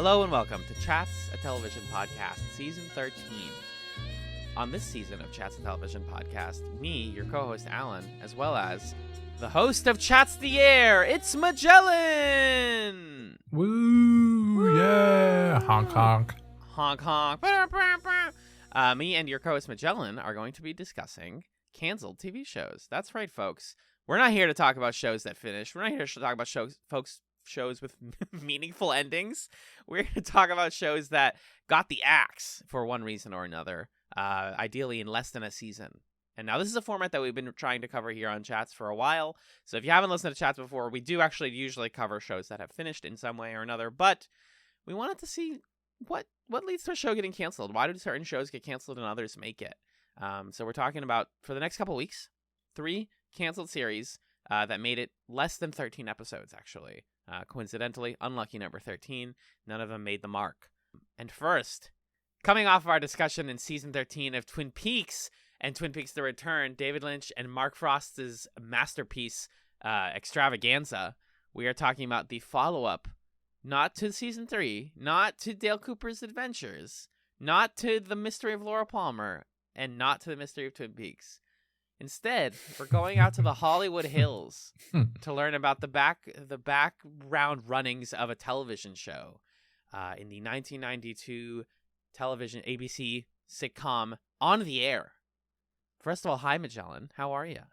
Hello and welcome to Chatz, a television podcast, season 13. On this season of Chatz, a television podcast, me, your co-host Alan, as well as the host of Chatz the Air, it's Magellan! Woo! Yeah! Honk honk. Honk honk. Me and your co-host Magellan are going to be discussing canceled TV shows. That's right, folks. We're not here to talk about shows that finish. We're not here to talk about shows with meaningful endings. We're going to talk about shows that got the axe for one reason or another, ideally in less than a season. And now this is a format that we've been trying to cover here on Chats for a while. So if you haven't listened to Chats before, we do actually usually cover shows that have finished in some way or another. But we wanted to see what leads to a show getting canceled. Why do certain shows get canceled and others make it? So we're talking about, for the next couple weeks, 3 canceled series that made it less than 13 episodes, actually. Coincidentally, unlucky number 13. None of them made the mark. And first, coming off of our discussion in season 13 of Twin Peaks and Twin Peaks The Return, David Lynch and Mark Frost's masterpiece extravaganza, we are talking about the follow-up, not to season 3, not to Dale Cooper's Adventures, not to The Mystery of Laura Palmer, and not to The Mystery of Twin Peaks. Instead, we're going out to the Hollywood Hills to learn about the background runnings of a television show in the 1992 television ABC sitcom On the Air. First of all, hi, Magellan. How are you?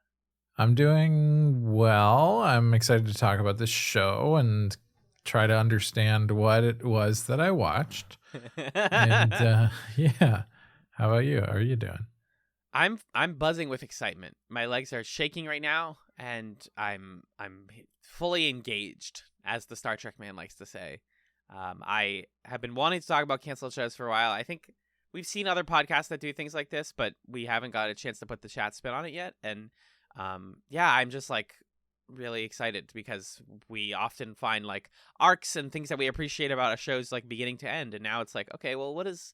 I'm doing well. I'm excited to talk about this show and try to understand what it was that I watched. And yeah, how about you? How are you doing? I'm buzzing with excitement. My legs are shaking right now, and I'm fully engaged, as the Star Trek man likes to say. I have been wanting to talk about canceled shows for a while. I think we've seen other podcasts that do things like this, but we haven't got a chance to put the chat spin on it yet. And yeah, I'm just like really excited because we often find like arcs and things that we appreciate about a show's like beginning to end, and now it's like, okay, well, what does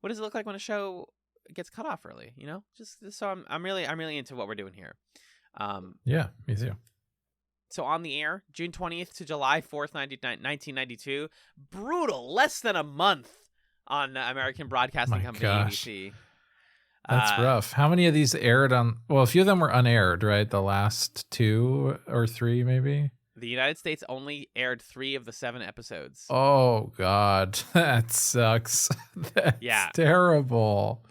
it look like when a show gets cut off early, you know? Just so I'm really into what we're doing here. Yeah, me too. So On the Air, June 20th to July 4th, 1992. Brutal, less than a month on American Broadcasting Company, gosh. ABC. That's rough. How many of these aired on? Well, a few of them were unaired, right? The last 2 or 3, maybe. The United States only aired 3 of the 7 episodes. Oh God, that sucks. That's terrible.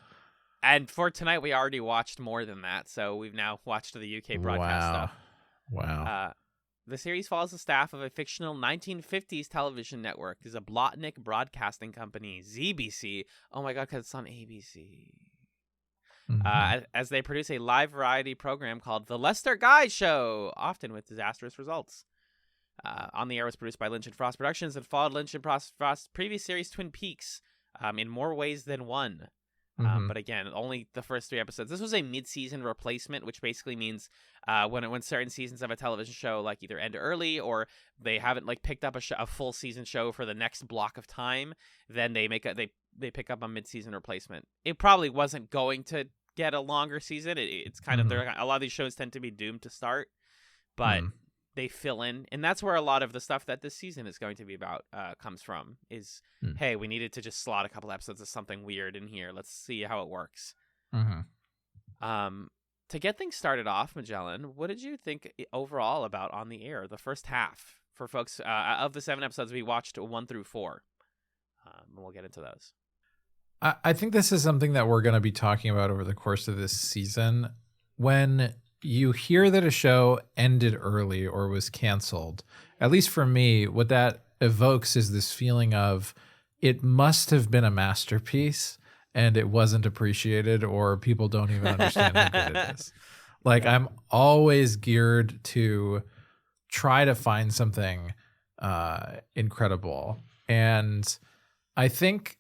And for tonight, we already watched more than that, so we've now watched the UK broadcast stuff. Wow. The series follows the staff of a fictional 1950s television network. There's a Blotnick Broadcasting Company, ZBC. Oh my God, because it's on ABC. Mm-hmm. As they produce a live variety program called The Lester Guy Show, often with disastrous results. On the Air was produced by Lynch and Frost Productions and followed Lynch and Frost's previous series, Twin Peaks, in more ways than one. But again, only the first 3 episodes. This was a mid-season replacement, which basically means when certain seasons of a television show like either end early or they haven't like picked up a full season show for the next block of time, then they pick up a mid-season replacement. It probably wasn't going to get a longer season. It's kind of a lot of these shows tend to be doomed to start, but they fill in, and that's where a lot of the stuff that this season is going to be about comes from. Is hey, we needed to just slot a couple episodes of something weird in here. Let's see how it works. To get things started off, Magellan, what did you think overall about On the Air, the first half, for folks of the 7 episodes we watched 1 through 4? And we'll get into those. I think this is something that we're going to be talking about over the course of this season. When you hear that a show ended early or was canceled, at least for me, what that evokes is this feeling of it must have been a masterpiece and it wasn't appreciated, or people don't even understand how good it is. Like, I'm always geared to try to find something incredible. And I think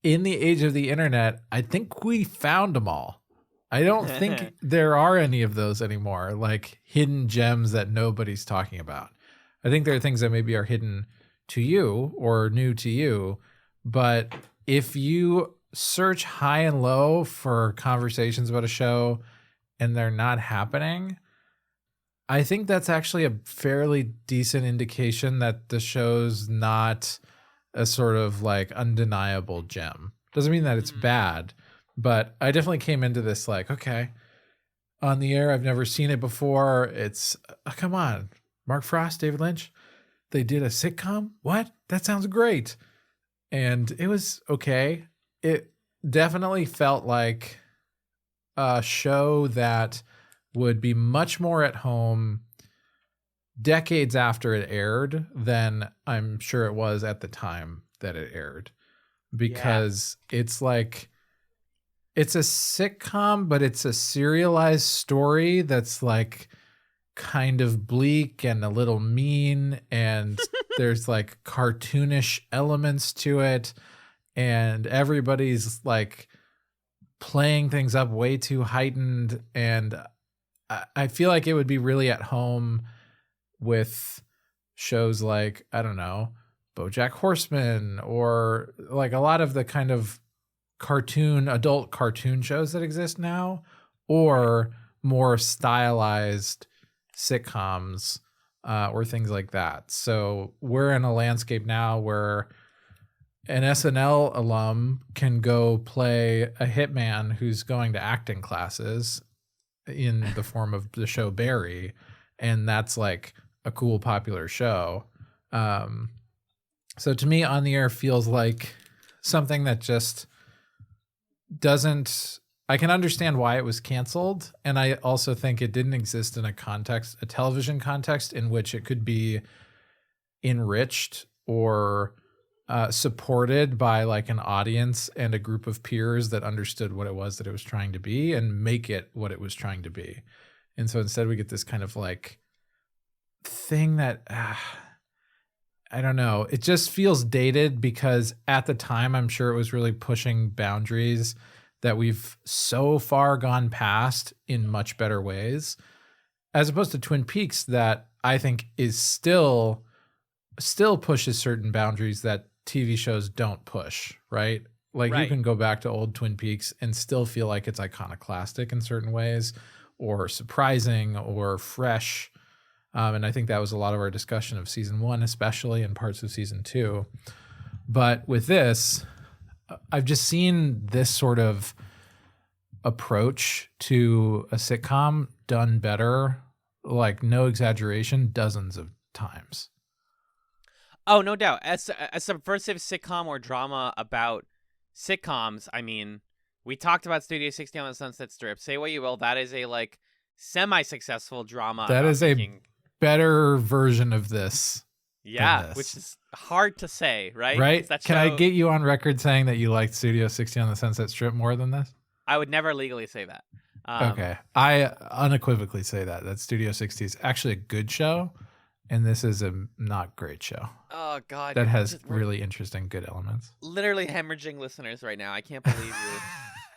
in the age of the internet, I think we found them all. I don't think there are any of those anymore, like hidden gems that nobody's talking about. I think there are things that maybe are hidden to you or new to you, but if you search high and low for conversations about a show and they're not happening, I think that's actually a fairly decent indication that the show's not a sort of like undeniable gem. Doesn't mean that it's bad, but I definitely came into this like, okay, On the Air, I've never seen it before. It's, come on, Mark Frost, David Lynch, they did a sitcom? What? That sounds great. And it was okay. It definitely felt like a show that would be much more at home decades after it aired than I'm sure it was at the time that it aired. Because it's like, it's a sitcom, but it's a serialized story that's like kind of bleak and a little mean, and there's like cartoonish elements to it, and everybody's like playing things up way too heightened, and I feel like it would be really at home with shows like, I don't know, BoJack Horseman, or like a lot of the kind of adult cartoon shows that exist now, or more stylized sitcoms or things like that. So we're in a landscape now where an SNL alum can go play a hitman who's going to acting classes in the form of the show Barry, and that's like a cool, popular show. So to me, On the Air feels like something that just doesn't, I can understand why it was canceled, and I also think it didn't exist in a television context in which it could be enriched or supported by like an audience and a group of peers that understood what it was that it was trying to be and make it what it was trying to be. And so instead we get this kind of like thing that I don't know. It just feels dated because at the time, I'm sure it was really pushing boundaries that we've so far gone past in much better ways, as opposed to Twin Peaks that I think is still pushes certain boundaries that TV shows don't push, right? Like you can go back to old Twin Peaks and still feel like it's iconoclastic in certain ways, or surprising or fresh. And I think that was a lot of our discussion of season 1, especially, and parts of season 2. But with this, I've just seen this sort of approach to a sitcom done better, like no exaggeration, dozens of times. Oh, no doubt. As a subversive sitcom or drama about sitcoms, I mean, we talked about Studio 60 on the Sunset Strip. Say what you will, that is a like semi-successful drama. That is a better version of this. Yeah, which is hard to say, right? Right? Can I get you on record saying that you liked Studio 60 on the Sunset Strip more than this? I would never legally say that. Okay. I unequivocally say that Studio 60 is actually a good show, and this is a not great show. Oh, God. That has really interesting, good elements. Literally hemorrhaging listeners right now. I can't believe you.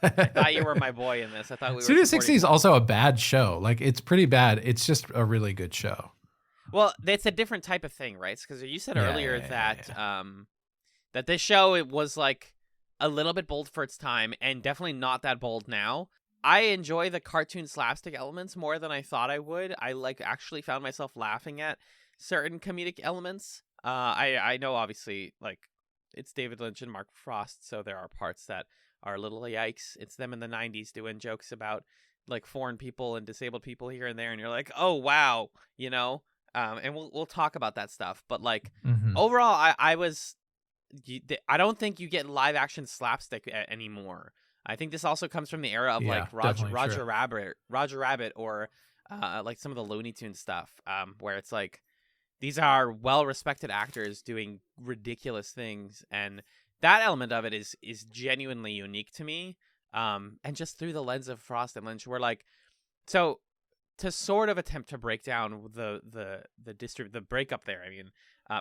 I thought you were my boy in this. I thought we were. Studio 60 is also a bad show. Like, it's pretty bad. It's just a really good show. Well, it's a different type of thing, right? Because you said earlier that that this show, it was like a little bit bold for its time, and definitely not that bold now. I enjoy the cartoon slapstick elements more than I thought I would. I like actually found myself laughing at certain comedic elements. I know obviously like it's David Lynch and Mark Frost, so there are parts that are a little yikes. It's them in the 90s doing jokes about like foreign people and disabled people here and there, and you're like, oh wow, you know. And we'll talk about that stuff, but like overall, I don't think you get live action slapstick anymore. I think this also comes from the era of like Roger Rabbit, or like some of the Looney Tunes stuff, where it's like these are well respected actors doing ridiculous things, and that element of it is genuinely unique to me. And just through the lens of Frost and Lynch, we're like, so. To sort of attempt to break down the breakup there. I mean,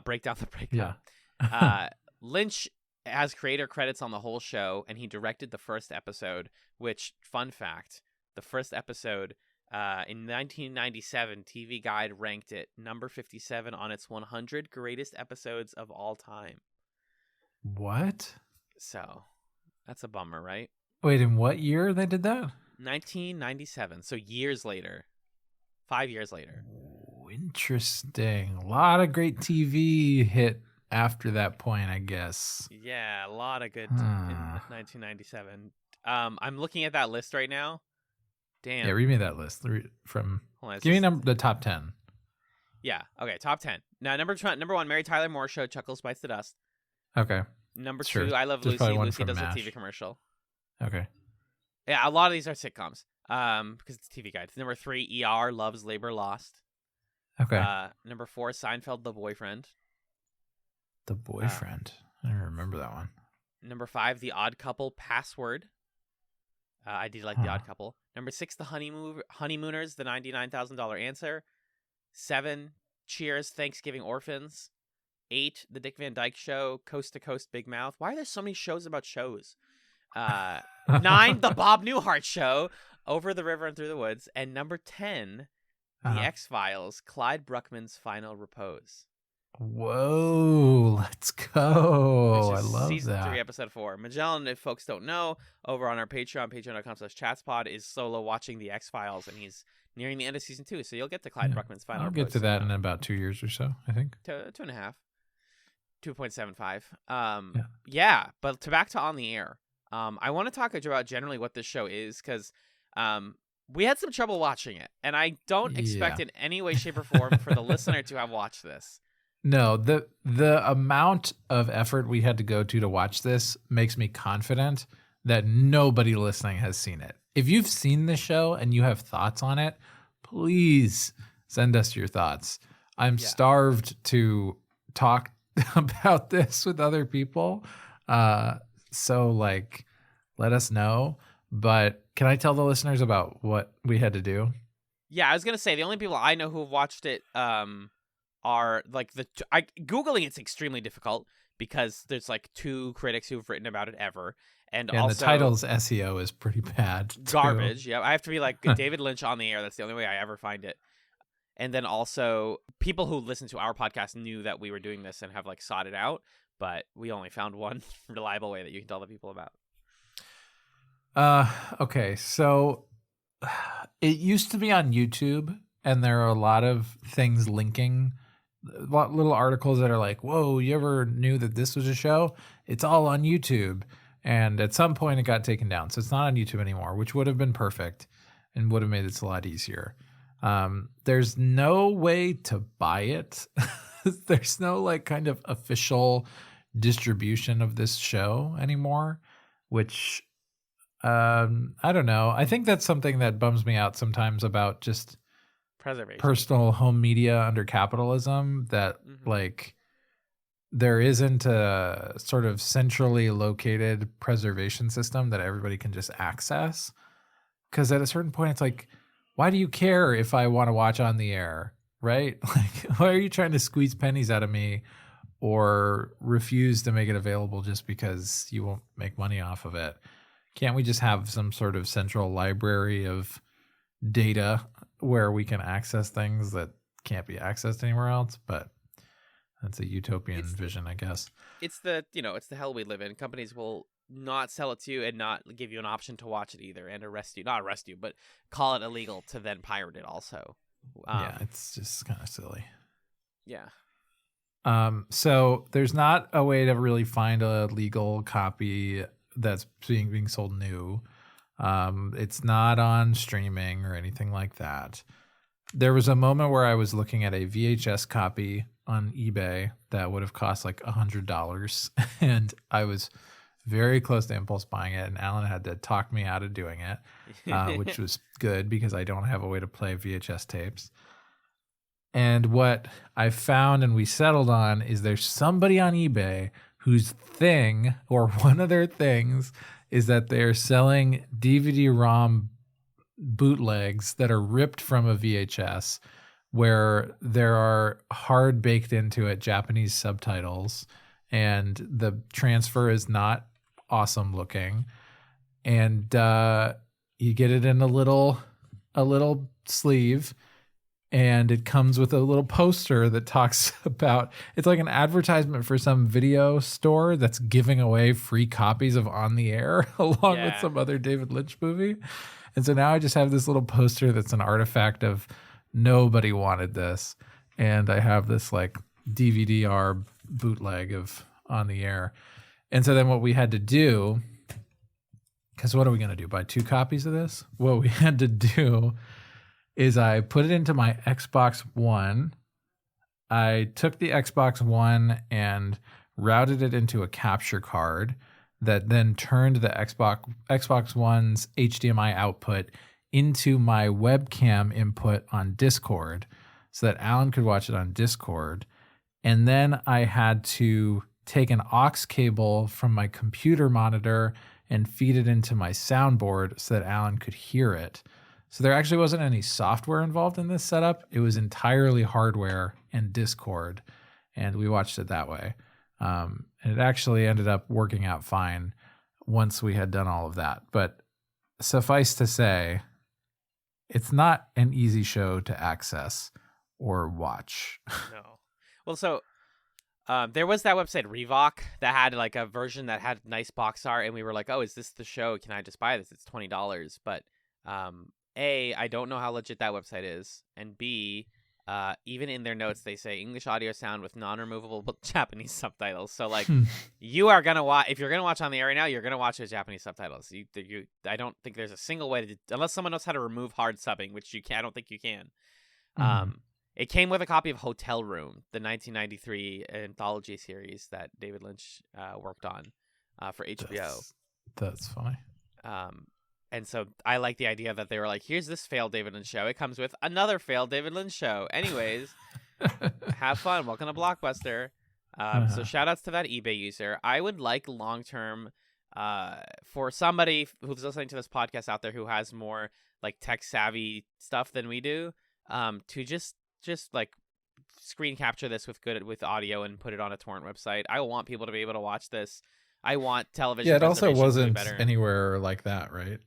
break down the breakup. Yeah. Lynch has creator credits on the whole show, and he directed the first episode. Which, fun fact, the first episode in 1997, TV Guide ranked it number 57 on its 100 greatest episodes of all time. What? So, that's a bummer, right? Wait, in what year they did that? 1997. So years later. 5 years later. interesting. A lot of great TV hit after that point, I guess. Yeah, a lot of good in 1997. I'm looking at that list right now. Damn. Yeah, read me that list from. Hold on, Give me the top 10. Yeah. Okay. Top 10. Now, number 1, Mary Tyler Moore Show, Chuckles Bites the Dust. Okay. Number Sure. 2, I Love There's Lucy. probably one Lucy from does MASH. a TV commercial. Okay. Yeah, a lot of these are sitcoms. Because it's TV guides. Number 3, ER, Love's Labor Lost. Okay. Number 4, Seinfeld, The Boyfriend. The Boyfriend. I don't remember that one. Number 5, The Odd Couple, Password. I did like The Odd Couple. Number 6, The Honeymooners, The $99,000 Answer. 7, Cheers, Thanksgiving Orphans. 8, The Dick Van Dyke Show, Coast to Coast Big Mouth. Why are there so many shows about shows? 9, The Bob Newhart Show, Over the River and Through the Woods. And number 10, The X-Files, Clyde Bruckman's Final Repose. Whoa, let's go. I love season that. 3, episode 4. Magellan, if folks don't know, over on our Patreon, patreon.com/chatspod, is solo watching The X-Files, and he's nearing the end of season 2, so you'll get to Clyde Bruckman's Final I'll Repose. get to that in about 2 years or so, I think. 2.5. 2.75. Yeah, but back to On the Air. I want to talk about generally what this show is, because we had some trouble watching it, and I don't expect in any way, shape, or form for the listener to have watched this. No, the amount of effort we had to go to watch this makes me confident that nobody listening has seen it. If you've seen the show and you have thoughts on it, please send us your thoughts. I'm starved to talk about this with other people. So let us know. But can I tell the listeners about what we had to do? Yeah, I was gonna say the only people I know who have watched it are Googling it's extremely difficult because there's 2 critics who've written about it ever, and also the title's SEO is pretty bad. Garbage. Yeah, I have to be like David Lynch On the Air. That's the only way I ever find it. And then also people who listen to our podcast knew that we were doing this and have sought it out, but we only found one reliable way that you can tell the people about. Okay, so it used to be on YouTube, and there are a lot of things linking, little articles that are like, whoa, you ever knew that this was a show? It's all on YouTube. And at some point it got taken down. So it's not on YouTube anymore, which would have been perfect and would have made this a lot easier. There's no way to buy it. There's no kind of official distribution of this show anymore, which I don't know. I think that's something that bums me out sometimes about just preservation, personal home media under capitalism, that there isn't a sort of centrally located preservation system that everybody can just access. Because at a certain point, it's why do you care if I want to watch On the Air, right? Why are you trying to squeeze pennies out of me or refuse to make it available just because you won't make money off of it? Can't we just have some sort of central library of data where we can access things that can't be accessed anywhere else? But that's a utopian vision, I guess. It's the hell we live in. Companies will not sell it to you and not give you an option to watch it either, and not arrest you, but call it illegal to then pirate it also. Yeah, it's just kind of silly. Yeah. So there's not a way to really find a legal copy that's being sold new. It's not on streaming or anything like that. There was a moment where I was looking at a VHS copy on eBay that would have cost $100, and I was very close to impulse buying it, and Alan had to talk me out of doing it, which was good because I don't have a way to play VHS tapes. And what I found and we settled on is there's somebody on eBay whose thing, or one of their things, is that they're selling DVD-ROM bootlegs that are ripped from a VHS, where there are hard baked into it Japanese subtitles, and the transfer is not awesome looking, and you get it in a little sleeve, and it comes with a little poster that talks about, it's like an advertisement for some video store that's giving away free copies of On the Air along with some other David Lynch movie. And so now I just have this little poster that's an artifact of Nobody wanted this. And I have this like DVD-R bootleg of On the Air. And so then what we had to do, because what are we going to do? Buy 2 copies of this? What we had to do is I put it into my Xbox One. I took the Xbox One and routed it into a capture card that then turned the Xbox One's HDMI output into my webcam input on Discord so that Alan could watch it on Discord. And then I had to take an aux cable from my computer monitor and feed it into my soundboard so that Alan could hear it. So there actually wasn't any software involved in this setup. It was entirely hardware and Discord, and we watched it that way. And it actually ended up working out fine once we had done all of that. But suffice to say, it's not an easy show to access or watch. No. Well, so there was that website Revoc that had like a version that had nice box art, and we were like, "Oh, is this the show? Can I just buy this? It's $20." But A, I don't know how legit that website is, and B, even in their notes they say English audio sound with non-removable Japanese subtitles. So like, you are gonna watch, if you're gonna watch On the Air right now, you're gonna watch with Japanese subtitles. I don't think there's a single way to, unless someone knows how to remove hard subbing, which you can. I don't think you can. It came with a copy of Hotel Room, the 1993 anthology series that David Lynch worked on for HBO. That's funny. And so I like the idea that they were like, here's this failed David Lynch show. It comes with another failed David Lynch show. Anyways, have fun. Welcome to Blockbuster. So shout outs to that eBay user. I would like long-term for somebody who's listening to this podcast out there who has more like tech savvy stuff than we do, to just like screen capture this with audio and put it on a torrent website. I want people to be able to watch this. I want television. Yeah, it also wasn't better. anywhere like that, right?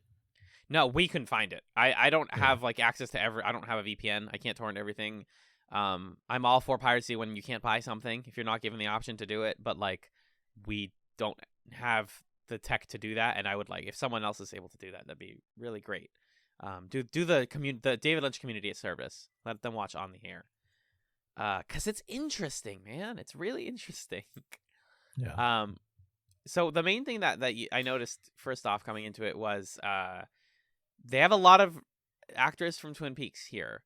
No, we couldn't find it. I don't have like access to I don't have a VPN. I can't torrent everything. I'm all for piracy when you can't buy something if you're not given the option to do it. But like, we don't have the tech to do that, and I would like if someone else is able to do that. That'd be really great. Do the David Lynch community a service. Let them watch On the Air. 'Cause it's interesting, man. It's really interesting. Yeah. So the main thing that I noticed first off coming into it was they have a lot of actors from Twin Peaks here.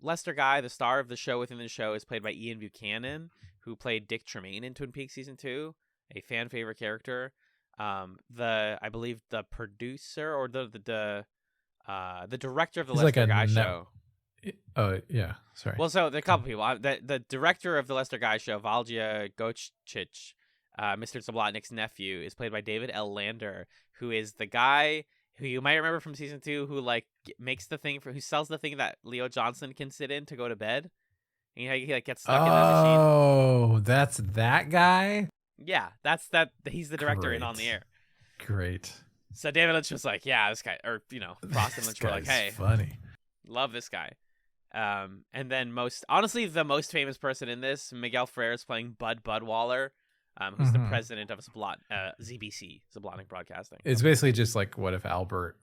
Lester Guy, the star of the show within the show, is played by Ian Buchanan, who played Dick Tremaine in Twin Peaks season 2, a fan favorite character. I believe the producer or the director of the Lester Guy show. Oh yeah, sorry. Well, so there are a couple people. The director of the Lester Guy show, Valja Gocic, Mr. Zablotnik's nephew, is played by David L. Lander, who is the guy who you might remember from season 2, who like who sells the thing that Leo Johnson can sit in to go to bed. And he like gets stuck in that machine. Oh, that's that guy? Yeah, he's the director in On the Air. Great. So David Lynch was like, yeah, this guy, or Frost and Lynch were like, hey, funny. Love this guy. And then honestly, the most famous person in this, Miguel Ferrer, is playing Bud Budwaller, who's the president of ZBC, Zablotnik Broadcasting. It's basically just like what if Albert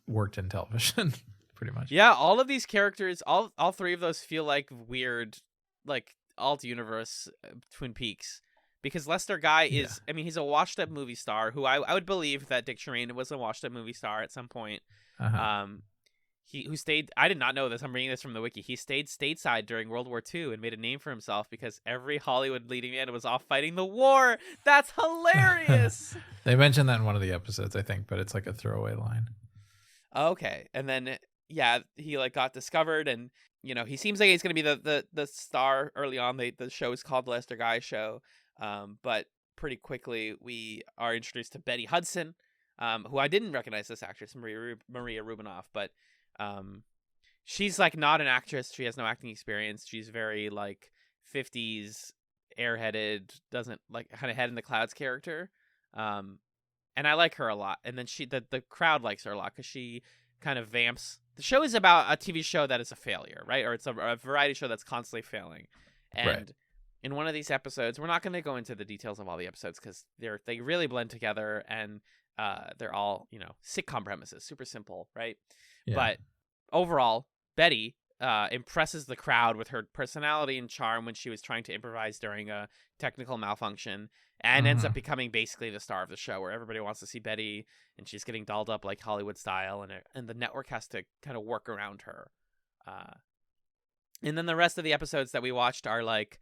worked in television, pretty much. Yeah, all of these characters, all 3 of those feel like weird, like alt universe Twin Peaks, because Lester Guy is, I mean, he's a washed-up movie star who I would believe that Dick Tremaine was a washed-up movie star at some point. Who stayed, I did not know this, I'm reading this from the wiki, he stayed stateside during World War II and made a name for himself because every Hollywood leading man was off fighting the war. That's hilarious. They mentioned that in one of the episodes, I think, but it's like a throwaway line. Okay. And then, yeah, he like got discovered, and, he seems like he's going to be the star early on. The show is called The Lester Guy Show. But pretty quickly we are introduced to Betty Hudson, who I didn't recognize this actress, Maria Rubinoff, but she's like not an actress. She has no acting experience. She's very like 50s airheaded, doesn't like kind of head in the clouds character. And I like her a lot. And then the crowd likes her a lot because she kind of vamps. The show is about a TV show that is a failure, right? Or it's a variety show that's constantly failing. And in one of these episodes, we're not going to go into the details of all the episodes because they really blend together, and they're all, sitcom premises, super simple, right? Yeah. But overall, Betty impresses the crowd with her personality and charm when she was trying to improvise during a technical malfunction, and ends up becoming basically the star of the show, where everybody wants to see Betty, and she's getting dolled up like Hollywood style, and the network has to kind of work around her. And then the rest of the episodes that we watched are like,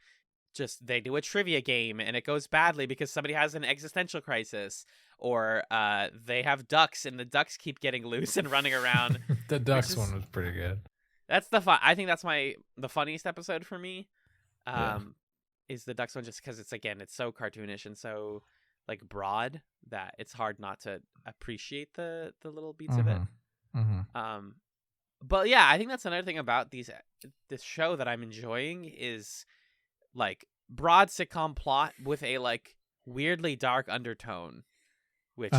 just they do a trivia game and it goes badly because somebody has an existential crisis, or they have ducks and the ducks keep getting loose and running around. The ducks one was pretty good. That's I think that's the funniest episode for me. Is the ducks one, just because it's so cartoonish and so like broad that it's hard not to appreciate the little beats of it. But yeah, I think that's another thing about this show that I'm enjoying is like broad sitcom plot with a like weirdly dark undertone, which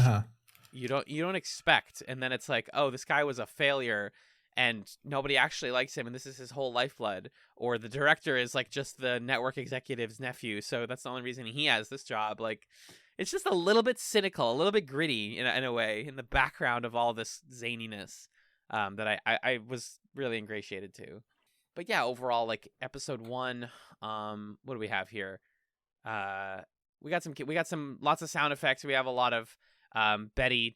you don't expect, and then it's like, oh, this guy was a failure and nobody actually likes him and this is his whole lifeblood, or the director is like just the network executive's nephew, so that's the only reason he has this job. Like, it's just a little bit cynical, a little bit gritty in a way, in the background of all this zaniness that I was really ingratiated to. But yeah, overall, like episode 1, what do we have here? We got some lots of sound effects. We have a lot of Betty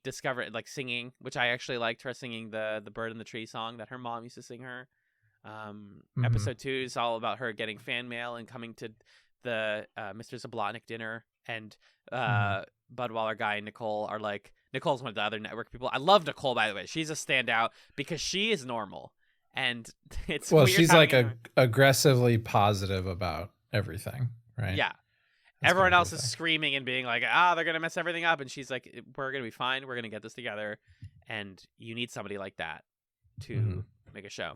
singing, which I actually liked, her singing the Bird in the Tree song that her mom used to sing her. Episode 2 is all about her getting fan mail and coming to the Mr. Zablotnik dinner, and Budweiser guy and Nicole are like, Nicole's one of the other network people. I love Nicole, by the way. She's a standout because she is normal. And it's weird, she's like aggressively positive about everything, right? Yeah. That's everyone else is screaming and being like, they're going to mess everything up. And she's like, we're going to be fine. We're going to get this together. And you need somebody like that to make a show.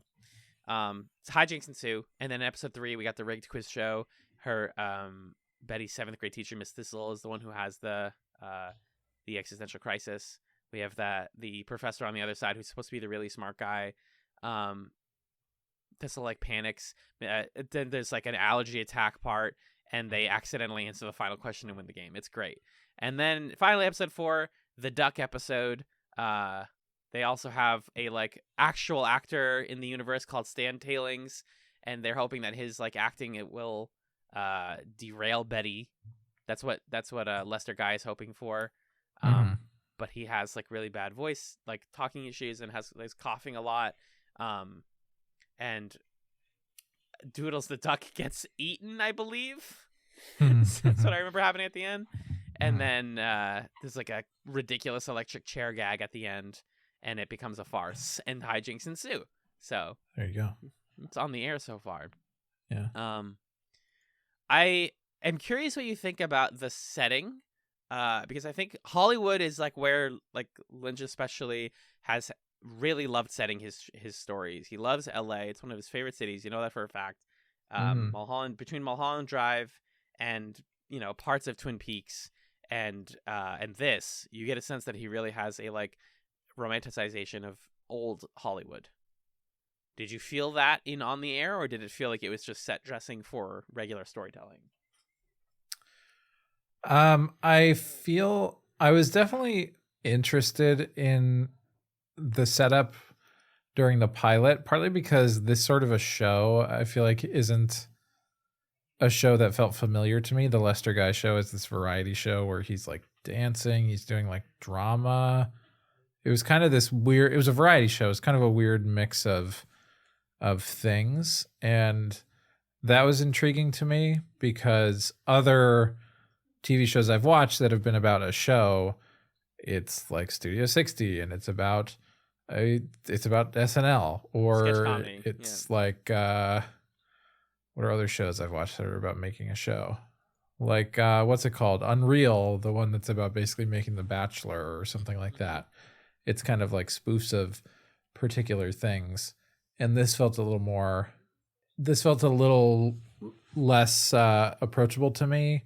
It's hijinks ensue. And then in episode 3, we got the rigged quiz show. Her, Betty's 7th grade teacher, Miss Thistle, is the one who has the existential crisis. We have the professor on the other side who's supposed to be the really smart guy. Thistle like panics. Then there's like an allergy attack part, and they accidentally answer the final question and win the game. It's great. And then finally, episode 4, the duck episode. They also have a like actual actor in the universe called Stan Tailings, and they're hoping that his like acting it will derail Betty. That's what Lester Guy is hoping for. But he has like really bad voice, like talking issues, and is coughing a lot. And Doodles the duck gets eaten, I believe. That's what I remember happening at the end. And then there's like a ridiculous electric chair gag at the end, and it becomes a farce, and hijinks ensue. So there you go. It's on the air so far. Yeah. I am curious what you think about the setting, because I think Hollywood is like where like Lynch especially has really loved setting his stories. He loves LA. It's one of his favorite cities. You know that for a fact. Mulholland, between Mulholland Drive and parts of Twin Peaks and this, you get a sense that he really has a like romanticization of old Hollywood. Did you feel that in On the Air, or did it feel like it was just set dressing for regular storytelling? I feel I was definitely interested in the setup during the pilot, partly because this sort of a show I feel like isn't a show that felt familiar to me. The Lester Guy show is this variety show where he's like dancing, he's doing like drama. It was kind of this weird, it was a variety show. It's kind of a weird mix of things. And that was intriguing to me because other TV shows I've watched that have been about a show, it's like Studio 60 and it's about SNL, or it's like what are other shows I've watched that are about making a show? Like what's it called? Unreal, the one that's about basically making The Bachelor or something like that. It's kind of like spoofs of particular things. And this felt a little less approachable to me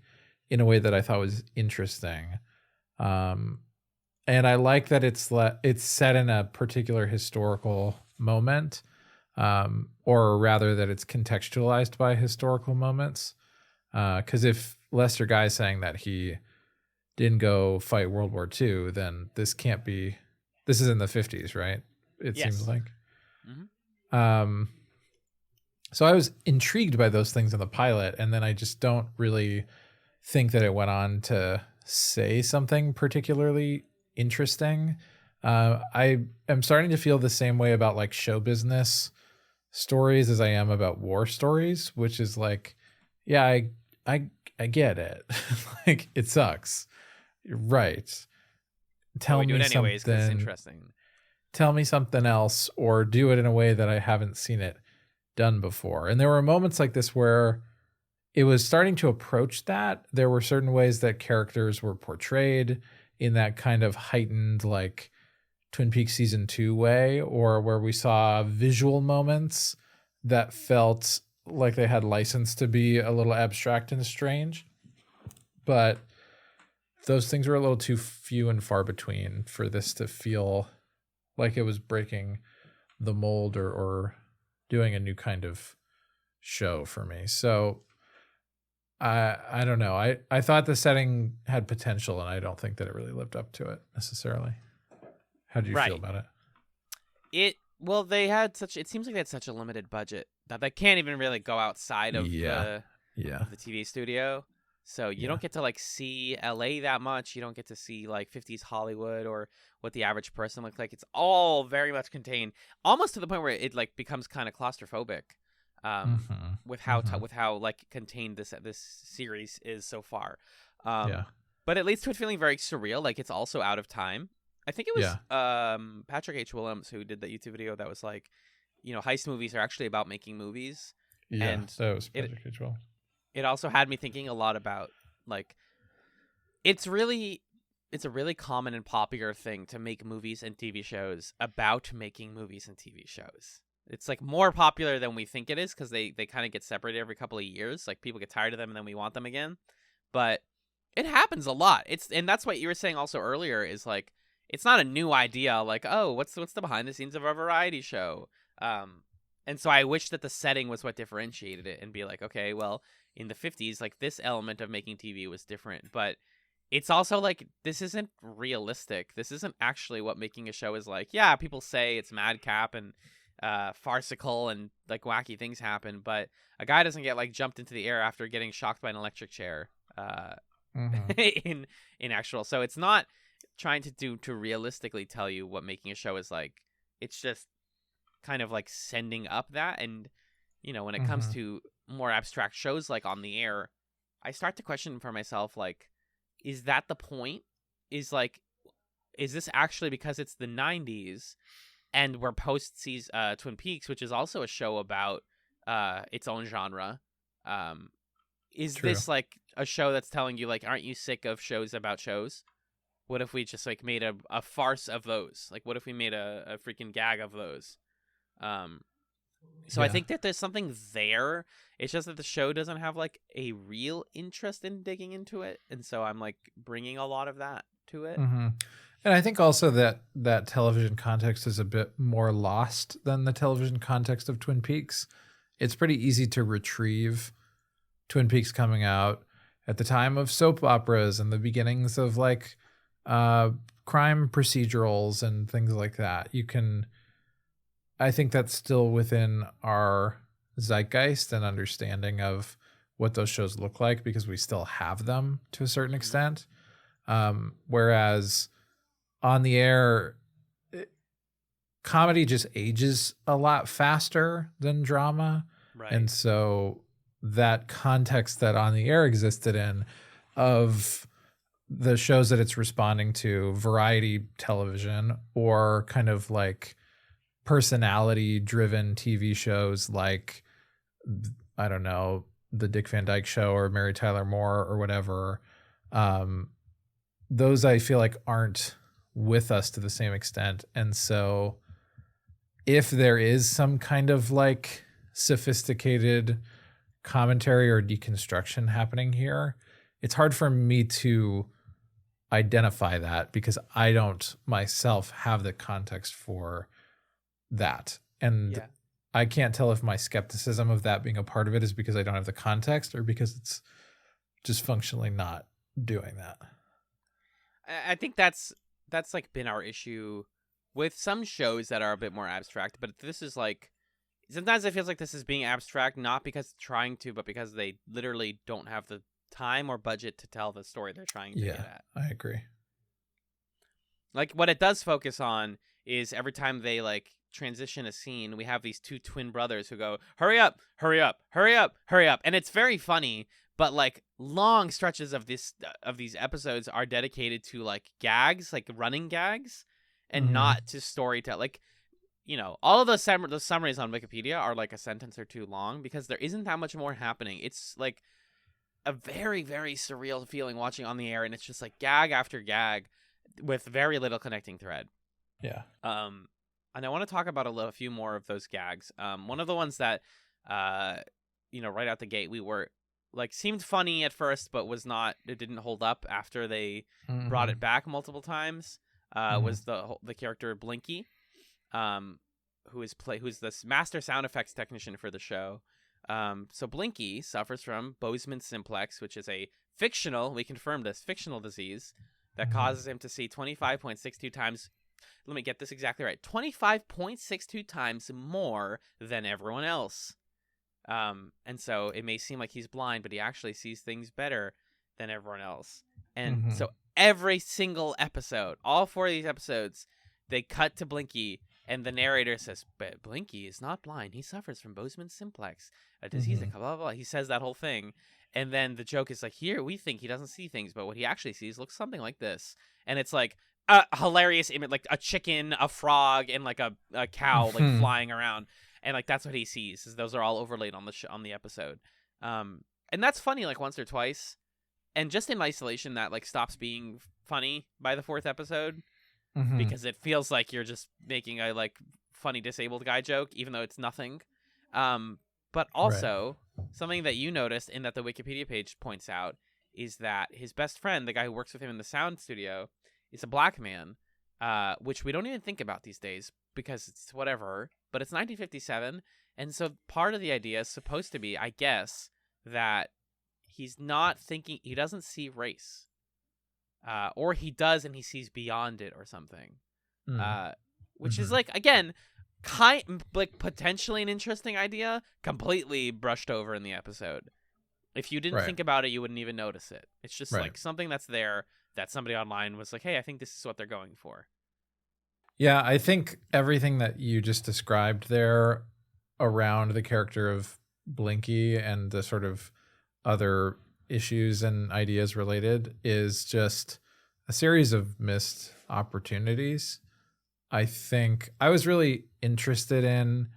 in a way that I thought was interesting. And I like that it's set in a particular historical moment, or rather that it's contextualized by historical moments. Because if Lester Guy's saying that he didn't go fight World War II, then this can't be. This is in the 50s, right? It seems like. So I was intrigued by those things in the pilot, and then I just don't really think that it went on to say something particularly interesting. I am starting to feel the same way about like show business stories as I am about war stories, which is like, yeah, I get it. Like it sucks. Right. But Tell we do me it anyways because it's something. interesting. Tell me something else, or do it in a way that I haven't seen it done before. And there were moments like this where it was starting to approach that. There were certain ways that characters were portrayed in that kind of heightened, like Twin Peaks season 2 way, or where we saw visual moments that felt like they had license to be a little abstract and strange. But those things were a little too few and far between for this to feel like it was breaking the mold or doing a new kind of show for me. So I don't know. I thought the setting had potential, and I don't think that it really lived up to it necessarily. How do you feel about it? They had such. It seems like they had such a limited budget that they can't even really go outside of the TV studio. So you don't get to like see LA that much. You don't get to see like 50s Hollywood or what the average person looks like. It's all very much contained, almost to the point where it like becomes kind of claustrophobic. With how like contained this series is so far. But it leads to it feeling very surreal, like it's also out of time. I think it was Patrick H. Willems who did that YouTube video that was like, heist movies are actually about making movies. Yeah, and that was Patrick H. Willems. It also had me thinking a lot about like it's a really common and popular thing to make movies and TV shows about making movies and TV shows. It's like more popular than we think it is because they kind of get separated every couple of years. Like people get tired of them and then we want them again. But it happens a lot. And that's what you were saying also earlier is like it's not a new idea. Like, oh, what's the behind the scenes of a variety show? And so I wish that the setting was what differentiated it and be like, okay, well, in the 50s, like this element of making TV was different, but it's also like this isn't realistic. This isn't actually what making a show is like. Yeah, people say it's madcap and farcical and like wacky things happen, but a guy doesn't get like jumped into the air after getting shocked by an electric chair in actual. So it's not trying to realistically tell you what making a show is like. It's just kind of like sending up that. And when it comes to more abstract shows like On the Air, I start to question for myself, like, is that the point? Is this actually because it's the 90s and we're post Twin Peaks, which is also a show about its own genre? Is True. this like a show that's telling you like, aren't you sick of shows about shows? What if we just like made a farce of those? Like, what if we made a freaking gag of those? So I think that there's something there. It's just that the show doesn't have like a real interest in digging into it, and so I'm like bringing a lot of that to it. And I think also that television context is a bit more lost than the television context of Twin Peaks. It's pretty easy to retrieve Twin Peaks coming out at the time of soap operas and the beginnings of like crime procedurals and things like that. I think that's still within our zeitgeist and understanding of what those shows look like because we still have them to a certain extent. Whereas On the Air, comedy just ages a lot faster than drama. Right. And so that context that On the Air existed in of the shows that it's responding to, variety television or kind of like personality driven TV shows like, I don't know, the Dick Van Dyke Show or Mary Tyler Moore or whatever. Those I feel like aren't with us to the same extent. And so if there is some kind of like sophisticated commentary or deconstruction happening here, it's hard for me to identify that because I don't myself have the context for that. And I can't tell if my skepticism of that being a part of it is because I don't have the context or because it's just functionally not doing that. I think that's like been our issue with some shows that are a bit more abstract, but this is like sometimes it feels like this is being abstract, not because it's trying to, but because they literally don't have the time or budget to tell the story they're trying to get at. I agree. Like, what it does focus on is every time they, like, transition a scene, we have these two twin brothers who go, hurry up, hurry up, hurry up, hurry up. And it's very funny, but, like, long stretches of these episodes are dedicated to, like, gags, like running gags, and not to storytelling. Like, you know, all of those summaries on Wikipedia are, like, a sentence or two long because there isn't that much more happening. It's, like, a very, very surreal feeling watching On the Air, and it's just, like, gag after gag with very little connecting thread. Yeah. And I want to talk about a few more of those gags. One of the ones that, you know, right out the gate, we were like seemed funny at first, but it didn't hold up after they brought it back multiple times. Was the character Blinky, who's this master sound effects technician for the show. So Blinky suffers from Bozeman simplex, which is a we confirmed this, fictional disease that causes him to see 25.62 times. Let me get this exactly right. 25.62 times more than everyone else. And so it may seem like he's blind, but he actually sees things better than everyone else. And so every single episode, all 4 of these episodes, they cut to Blinky, and the narrator says, but Blinky is not blind. He suffers from Bozeman simplex, a disease that blah, blah, blah. He says that whole thing. And then the joke is like, here, we think he doesn't see things, but what he actually sees looks something like this. And it's like a hilarious image, like a chicken, a frog, and like a cow like flying around. And like that's what he sees. Is those are all overlaid on the episode. And that's funny like once or twice. And just in isolation that like stops being funny by the 4th episode because it feels like you're just making a like funny disabled guy joke, even though it's nothing. But also something that you noticed and that the Wikipedia page points out is that his best friend, the guy who works with him in the sound studio, is a black man, which we don't even think about these days because it's whatever. But it's 1957, and so part of the idea is supposed to be, I guess, that he's not thinking, he doesn't see race. Or he does and he sees beyond it or something. Which is like, again, like potentially an interesting idea, completely brushed over in the episode. If you didn't think about it, you wouldn't even notice it. It's just like something that's there that somebody online was like, hey, I think this is what they're going for. Yeah, I think everything that you just described there around the character of Blinky and the sort of other issues and ideas related is just a series of missed opportunities. I think I was really interested in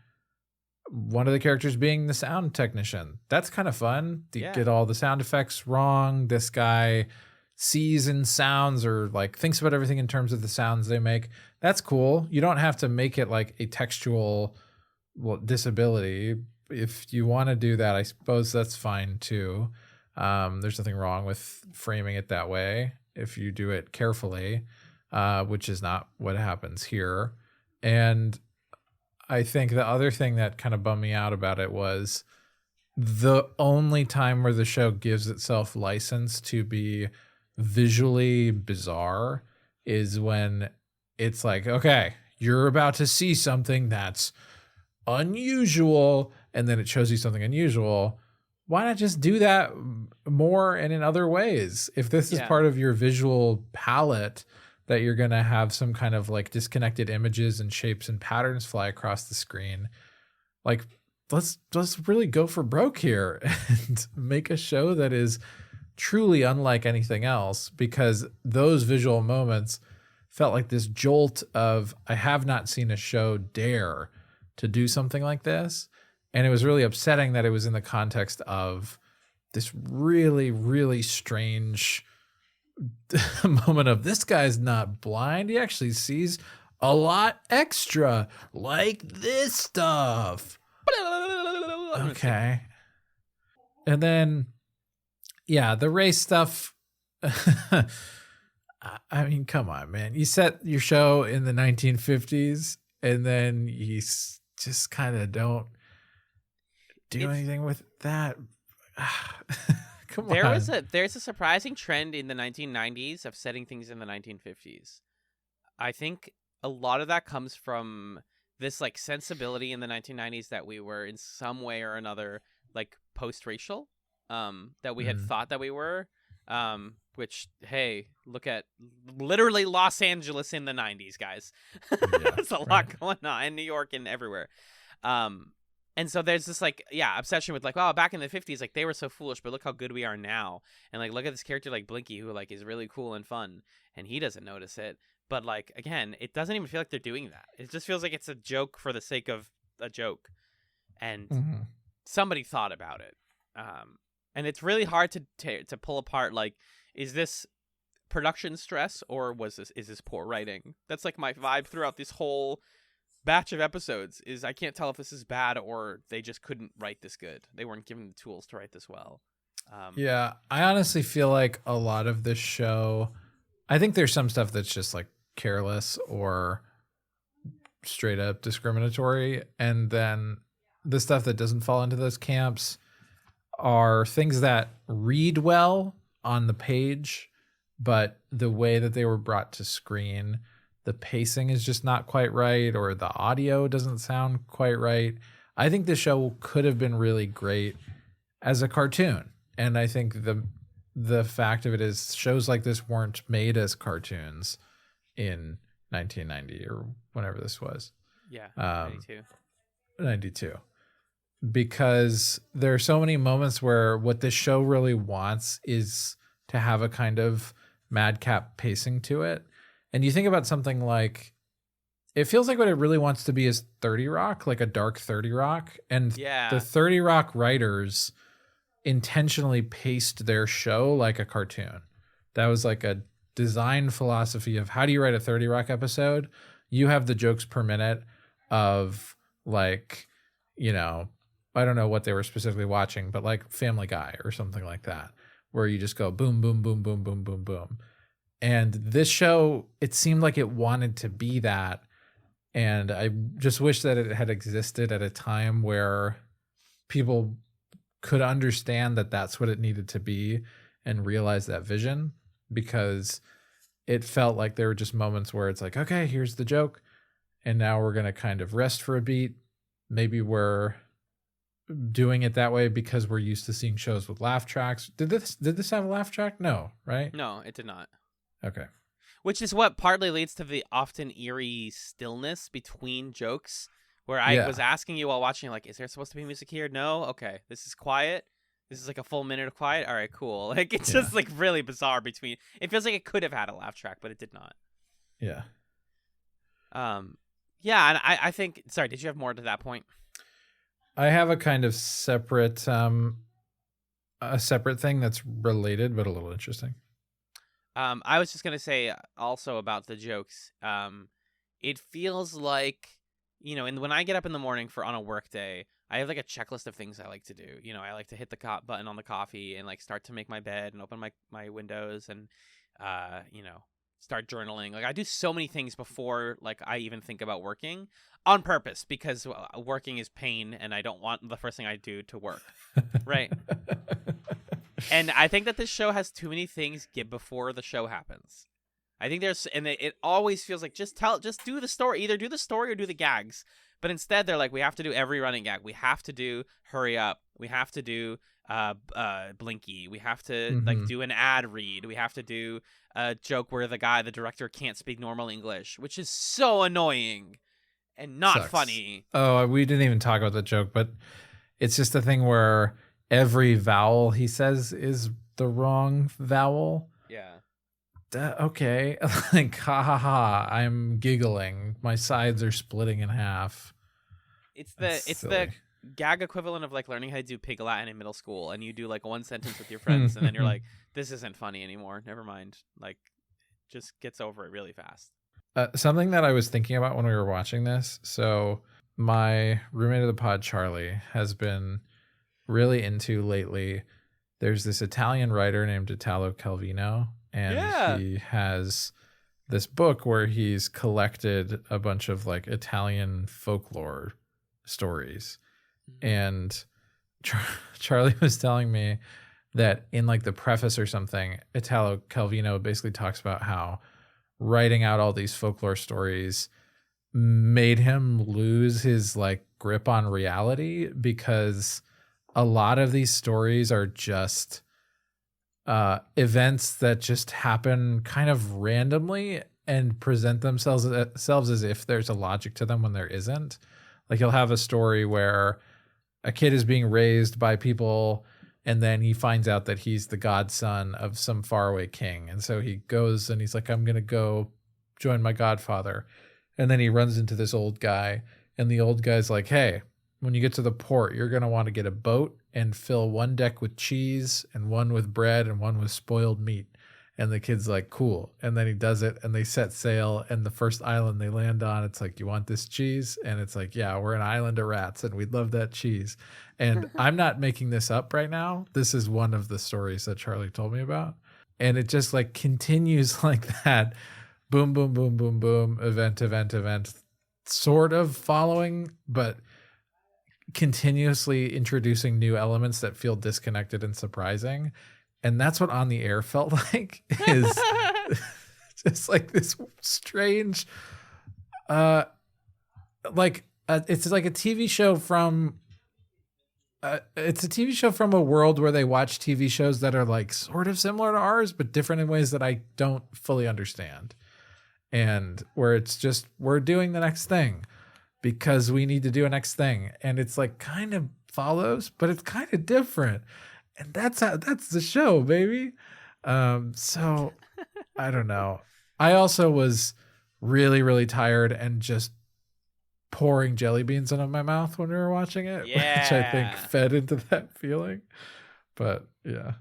one of the characters being the sound technician. That's kind of fun. Get all the sound effects wrong. This guy sees and sounds or like thinks about everything in terms of the sounds they make. That's cool. You don't have to make it like a textual disability. If you want to do that, I suppose that's fine too. There's nothing wrong with framing it that way if you do it carefully, which is not what happens here. And I think the other thing that kind of bummed me out about it was the only time where the show gives itself license to be visually bizarre is when it's like, okay, you're about to see something that's unusual, and then it shows you something unusual. Why not just do that more and in other ways? If this is part of your visual palette, that you're going to have some kind of like disconnected images and shapes and patterns fly across the screen, like let's really go for broke here and make a show that is truly unlike anything else, because those visual moments felt like this jolt of, I have not seen a show dare to do something like this. And it was really upsetting that it was in the context of this really, really strange moment of, this guy's not blind. He actually sees a lot extra, like this stuff. Okay. And then, yeah, the race stuff. I mean, come on, man. You set your show in the 1950s and then you just kind of don't do anything with that. Come on. There's a surprising trend in the 1990s of setting things in the 1950s. I think a lot of that comes from this like sensibility in the 1990s that we were in some way or another like post-racial, that we had thought that we were, which, hey, look at literally Los Angeles in the 90s, guys. There's a lot going on in New York and everywhere. And so there's this like, obsession with like, oh, back in the 50s, like they were so foolish, but look how good we are now. And like, look at this character like Blinky, who like is really cool and fun, and he doesn't notice it. But like, again, it doesn't even feel like they're doing that. It just feels like it's a joke for the sake of a joke. And somebody thought about it. And it's really hard to pull apart, like, is this production stress or is this poor writing? That's like my vibe throughout this whole batch of episodes, is I can't tell if this is bad or they just couldn't write this good. They weren't given the tools to write this well. I honestly feel like a lot of this show, I think there's some stuff that's just like careless or straight up discriminatory, and then the stuff that doesn't fall into those camps are things that read well on the page, but the way that they were brought to screen, the pacing is just not quite right, or the audio doesn't sound quite right. I think the show could have been really great as a cartoon. And I think the fact of it is shows like this weren't made as cartoons in 1990 or whenever this was. Yeah, 92. 92. Because there are so many moments where what this show really wants is to have a kind of madcap pacing to it. And you think about something like, it feels like what it really wants to be is 30 Rock, like a dark 30 Rock. And the 30 Rock writers intentionally paced their show like a cartoon. That was like a design philosophy of how do you write a 30 Rock episode? You have the jokes per minute of like, you know, I don't know what they were specifically watching, but like Family Guy or something like that, where you just go boom, boom, boom, boom, boom, boom, boom. And this show, it seemed like it wanted to be that. And I just wish that it had existed at a time where people could understand that that's what it needed to be and realize that vision, because it felt like there were just moments where it's like, okay, here's the joke. And now we're going to kind of rest for a beat. Maybe we're doing it that way because we're used to seeing shows with laugh tracks. Did this have a laugh track? No, right? No, it did not. Okay. Which is what partly leads to the often eerie stillness between jokes, where I was asking you while watching, like, is there supposed to be music here? No? Okay. This is quiet. This is like a full minute of quiet. All right, cool. Like, it's just like really bizarre between. It feels like it could have had a laugh track, but it did not. Yeah. Yeah, and I think, sorry, did you have more to that point? I have a kind of separate thing that's related, but a little interesting. I was just going to say also about the jokes. It feels like, you know, and when I get up in the morning on a work day, I have like a checklist of things I like to do. You know, I like to hit the button on the coffee and like start to make my bed and open my windows and, you know, start journaling. Like I do so many things before like I even think about working on purpose, because working is pain and I don't want the first thing I do to work. Right. And I think that this show has too many things get before the show happens. I think it always feels like just do the story. Either do the story or do the gags. But instead they're like, we have to do every running gag. We have to do hurry up. We have to do Blinky. We have to like do an ad read. We have to do a joke where the director can't speak normal English, which is so annoying and not funny. Oh, we didn't even talk about the joke, but it's just a thing where every vowel he says is the wrong vowel. Yeah. Okay. Like, ha ha ha. I'm giggling. My sides are splitting in half. It's the gag equivalent of like learning how to do Pig Latin in middle school, and you do like one sentence with your friends and then you're like, this isn't funny anymore. Never mind. Like, just gets over it really fast. Something that I was thinking about when we were watching this. So my roommate of the pod, Charlie, has been really into lately. There's this Italian writer named Italo Calvino, and he has this book where he's collected a bunch of like Italian folklore stories. And Charlie was telling me that in like the preface or something, Italo Calvino basically talks about how writing out all these folklore stories made him lose his like grip on reality, because a lot of these stories are just events that just happen kind of randomly and present themselves as if there's a logic to them when there isn't. Like he'll have a story where a kid is being raised by people, and then he finds out that he's the godson of some faraway king. And so he goes and he's like, I'm going to go join my godfather. And then he runs into this old guy, and the old guy's like, hey, when you get to the port, you're going to want to get a boat and fill one deck with cheese and one with bread and one with spoiled meat. And the kid's like, cool. And then he does it, and they set sail. And the first island they land on, it's like, you want this cheese? And it's like, yeah, we're an island of rats and we'd love that cheese. And I'm not making this up right now. This is one of the stories that Charlie told me about. And it just like continues like that. Boom, boom, boom, boom, boom. Event, sort of following, but continuously introducing new elements that feel disconnected and surprising. And that's what On the Air felt like, is just like this strange, it's like a TV show from, it's a TV show from a world where they watch TV shows that are like sort of similar to ours, but different in ways that I don't fully understand. And where it's just, we're doing the next thing because we need to do a next thing. And it's like kind of follows, but it's kind of different. And that's the show, baby. So I don't know. I also was really, really tired and just pouring jelly beans into my mouth when we were watching it, which I think fed into that feeling. But yeah.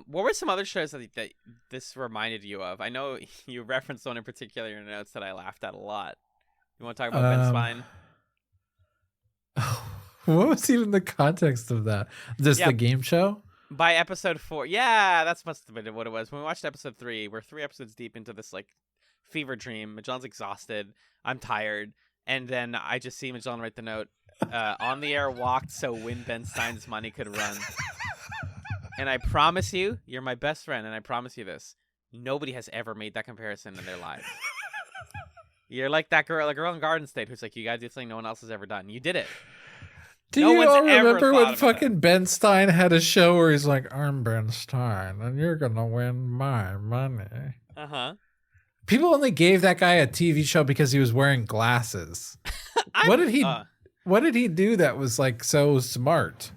What were some other shows that this reminded you of? I know you referenced one in particular in your notes that I laughed at a lot. You want to talk about Ben Spine? What was even the context of that? Just the game show? By episode 4. Yeah, that's must have been what it was. When we watched episode 3, we're 3 episodes deep into this like fever dream. Magellan's exhausted. I'm tired. And then I just see Magellan write the note, On the Air walked so when Ben Stein's money could run. And I promise you, you're my best friend, and I promise you this, nobody has ever made that comparison in their lives. You're like that girl in Garden State who's like, you gotta do something no one else has ever done. You did it. Do you all remember when fucking Ben Stein had a show where he's like, I'm Ben Stein, and you're gonna win my money? Uh-huh. People only gave that guy a TV show because he was wearing glasses. What did he do that was like so smart?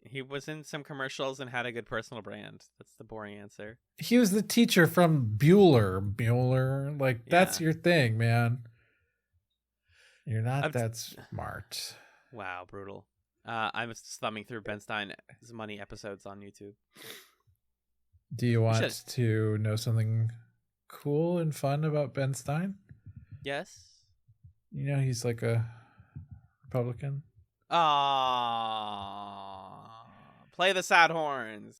He was in some commercials and had a good personal brand. That's the boring answer. He was the teacher from Bueller. Like, that's your thing, man. You're not that smart. Wow, brutal. I'm thumbing through Ben Stein's money episodes on YouTube. Do you want to know something cool and fun about Ben Stein? Yes. You know, he's like a Republican. Play the sad horns.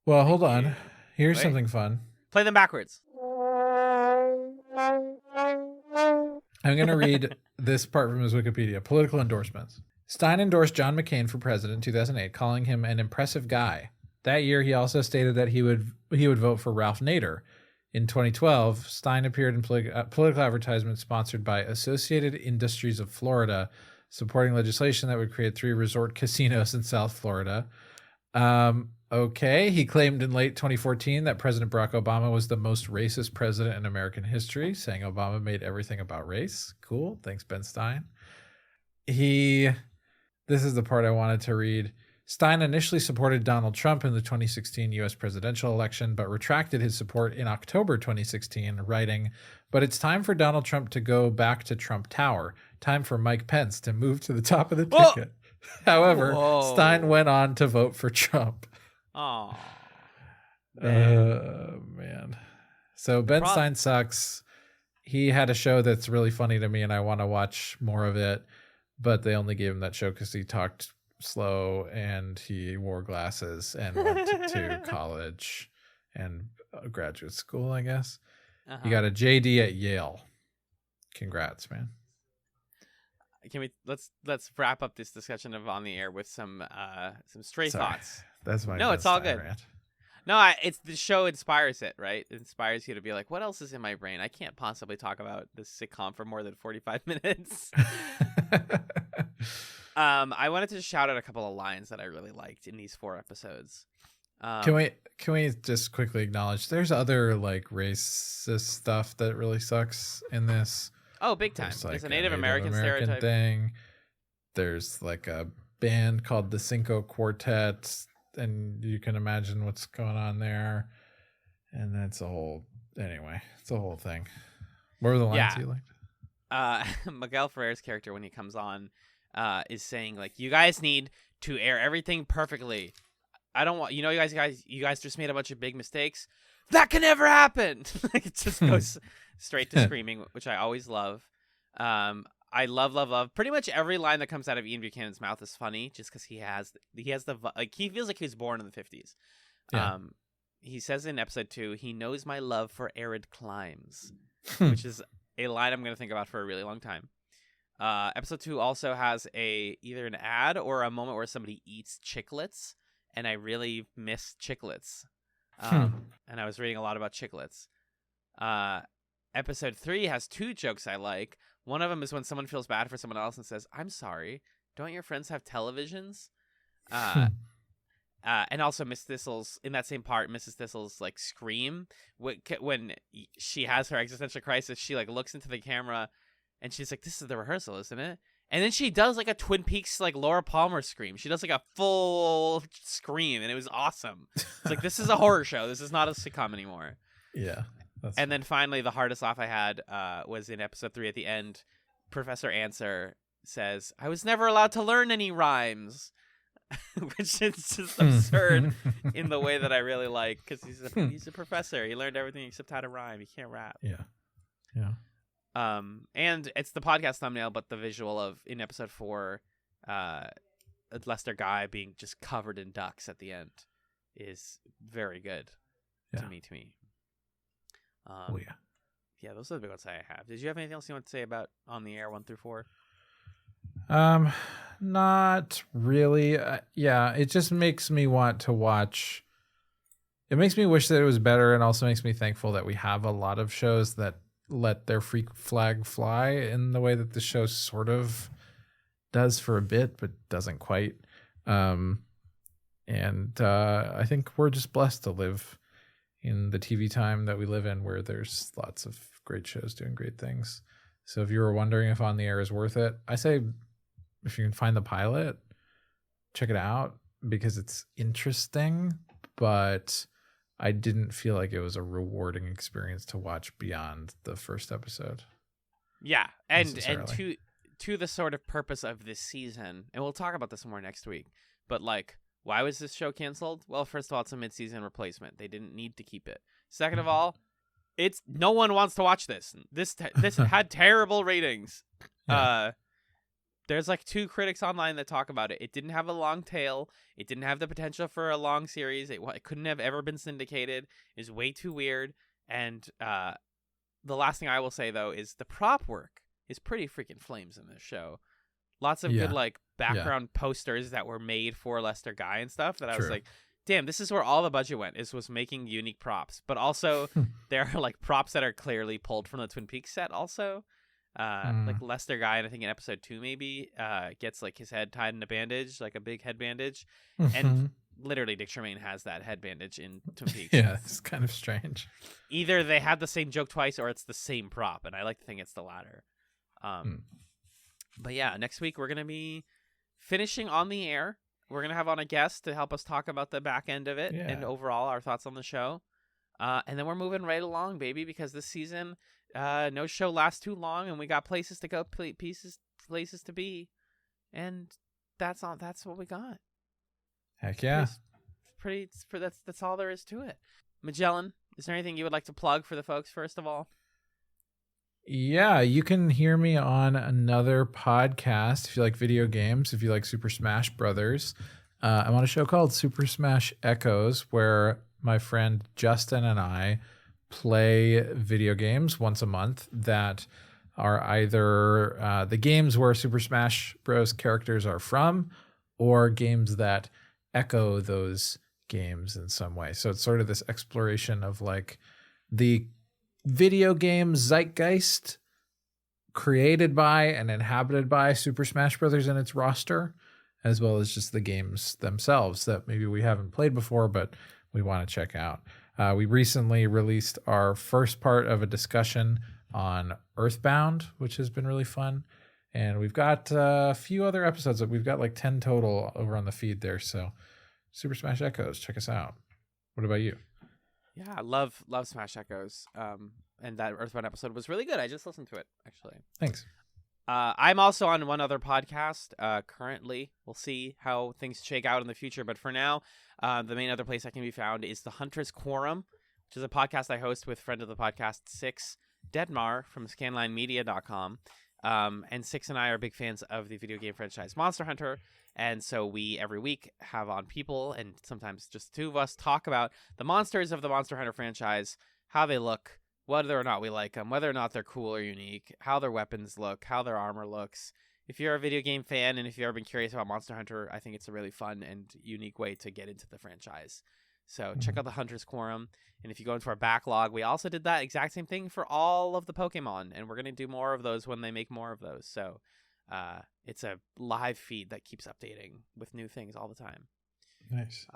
Well, hold on. Here's something fun. Play them backwards. I'm going to read this part from his Wikipedia. Political endorsements. Stein endorsed John McCain for president in 2008, calling him an impressive guy. That year, he also stated that he would vote for Ralph Nader. In 2012, Stein appeared in political advertisements sponsored by Associated Industries of Florida, supporting legislation that would create 3 resort casinos in South Florida. Okay. He claimed in late 2014 that President Barack Obama was the most racist president in American history, saying Obama made everything about race. Cool. Thanks, Ben Stein. This is the part I wanted to read. Stein initially supported Donald Trump in the 2016 U.S. presidential election, but retracted his support in October 2016, writing, "But it's time for Donald Trump to go back to Trump Tower. Time for Mike Pence to move to the top of the ticket." However, Stein went on to vote for Trump. Oh, man. So Ben Stein sucks. He had a show that's really funny to me, and I want to watch more of it, but they only gave him that show because he talked slow and he wore glasses and went to college and graduate school, I guess. He got a JD at Yale. Congrats, man. Let's wrap up this discussion of On the Air with some stray thoughts. That's my it's all good. Rant. No, it's the show inspires it, right? It inspires you to be like, what else is in my brain? I can't possibly talk about this sitcom for more than 45 minutes. I wanted to shout out a couple of lines that I really liked in these 4 episodes. Can we just quickly acknowledge there's other like racist stuff that really sucks in this? Oh, big time. There's a Native American stereotype thing. There's like a band called the Cinco Quartet, and you can imagine what's going on there. And that's a whole thing. What were the lines you liked? Miguel Ferrer's character, when he comes on, is saying like, you guys need to air everything perfectly. I don't want, you guys just made a bunch of big mistakes. That can never happen. It just goes straight to screaming, which I always love. I love pretty much every line that comes out of Ian Buchanan's mouth is funny, just because he has the like, he feels like he was born in the 50s. Yeah. He says in episode 2, he knows my love for arid climes, which is a line I'm going to think about for a really long time. Episode 2 also has either an ad or a moment where somebody eats chiclets, and I really miss chiclets. And I was reading a lot about chiclets. Episode 3 has 2 jokes I like. One of them is when someone feels bad for someone else and says, "I'm sorry, don't your friends have televisions?" And also Miss Thistle's, in that same part, Mrs. Thistle's like scream when she has her existential crisis. She like looks into the camera and she's like, "This is the rehearsal, isn't it?" And then she does like a Twin Peaks like Laura Palmer scream. She does like a full scream, and it was awesome. It's like, this is a horror show. This is not a sitcom anymore. Yeah. And then finally, the hardest laugh I had was in episode 3 at the end. Professor Answer says, "I was never allowed to learn any rhymes," which is just absurd in the way that I really like, because he's a professor. He learned everything except how to rhyme. He can't rap. Yeah. And it's the podcast thumbnail, but the visual of in episode 4, Lester Guy being just covered in ducks at the end is very good to me. Yeah, those are the big ones I have. Did you have anything else you want to say about On the Air 1 through 4? Not really. Yeah, it just makes me want to watch. It makes me wish that it was better, and also makes me thankful that we have a lot of shows that let their freak flag fly in the way that the show sort of does for a bit, but doesn't quite. And I think we're just blessed to live in the TV time that we live in, where there's lots of great shows doing great things. So if you were wondering if On the Air is worth it, I say if you can find the pilot, check it out, because it's interesting, but I didn't feel like it was a rewarding experience to watch beyond the first episode. Yeah, and to the sort of purpose of this season, and we'll talk about this more next week, but like, why was this show canceled? Well, first of all, it's a mid-season replacement. They didn't need to keep it. Second of all, it's no one wants to watch this. This had terrible ratings. Yeah. There's like 2 critics online that talk about it. It didn't have a long tail. It didn't have the potential for a long series. It couldn't have ever been syndicated. It's way too weird. And the last thing I will say, though, is the prop work is pretty freaking flames in this show. Lots of good like background posters that were made for Lester Guy and stuff that I was like, damn, this is where all the budget went, was making unique props. But also there are like props that are clearly pulled from the Twin Peaks set also. Like Lester Guy, and I think in episode 2 maybe, gets like his head tied in a bandage, like a big head bandage. And literally Dick Tremaine has that head bandage in Twin Peaks. Yeah, it's kind of strange. Either they had the same joke twice or it's the same prop, and I like to think it's the latter. But yeah, next week we're going to be finishing On the Air. We're going to have on a guest to help us talk about the back end of it and overall our thoughts on the show. And then we're moving right along, baby, because this season, no show lasts too long, and we got places to go, places to be. And that's what we got. Heck yeah. That's all there is to it. Magellan, is there anything you would like to plug for the folks, first of all? Yeah, you can hear me on another podcast if you like video games, if you like Super Smash Brothers. I'm on a show called Super Smash Echoes, where my friend Justin and I play video games once a month that are either the games where Super Smash Bros. Characters are from, or games that echo those games in some way. So it's sort of this exploration of like the video game zeitgeist created by and inhabited by Super Smash Brothers and its roster, as well as just the games themselves that maybe we haven't played before, but we want to check out. We recently released our first part of a discussion on Earthbound, which has been really fun. And we've got a few other episodes. We've got like 10 total over on the feed there. So Super Smash Echoes, check us out. What about you? Yeah, I love Smash Echoes. And that Earthbound episode was really good. I just listened to it, actually. Thanks. I'm also on one other podcast currently. We'll see how things shake out in the future. But for now, the main other place I can be found is the Hunter's Quorum, which is a podcast I host with friend of the podcast, Six Deadmar from scanlinemedia.com. And Six and I are big fans of the video game franchise Monster Hunter. And so we, every week, have on people, and sometimes just two of us, talk about the monsters of the Monster Hunter franchise, how they look, whether or not we like them, whether or not they're cool or unique, how their weapons look, how their armor looks. If you're a video game fan and if you've ever been curious about Monster Hunter, I think it's a really fun and unique way to get into the franchise. So check out the Hunter's Quorum. And if you go into our backlog, we also did that exact same thing for all of the Pokemon. And we're going to do more of those when they make more of those. So it's a live feed that keeps updating with new things all the time. Nice.